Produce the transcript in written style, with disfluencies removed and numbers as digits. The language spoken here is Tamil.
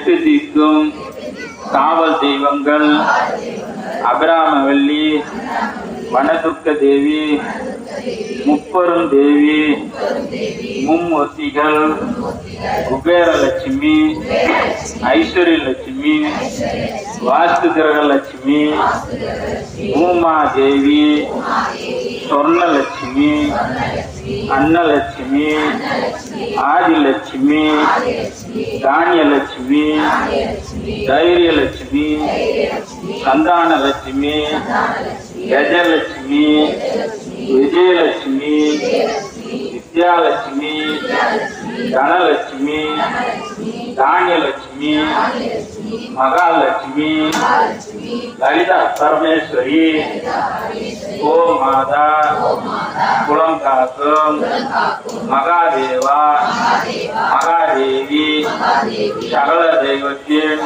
எட்டு திக்கும் காவல் தெய்வங்கள் அபிராமவல்லி, வனதுர்க்க தேவி, முப்பெரும் தேவி, மும்மூர்த்திகள், குபேரலட்சுமி, ஐஸ்வர்யலட்சுமி, வாஸ்து கிரகலட்சுமி, பூமாதேவி, சொர்ணலட்சுமி, அன்னலட்சுமி, ஆதிலட்சுமி, தானியலட்சுமி, தைரியலட்சுமி, சந்தானலட்சுமி, கஜலட்சுமி, விஜயலட்சுமி, வித்யாலட்சுமி, தனலட்சுமி, தானியலட்சுமி, மகாலட்சுமி, லலிதா பரமேஸ்வரி, ஓ மாதா, குலம் காக்கும் மகாதேவா, மகாதேவி, சகல தெய்வத்தின்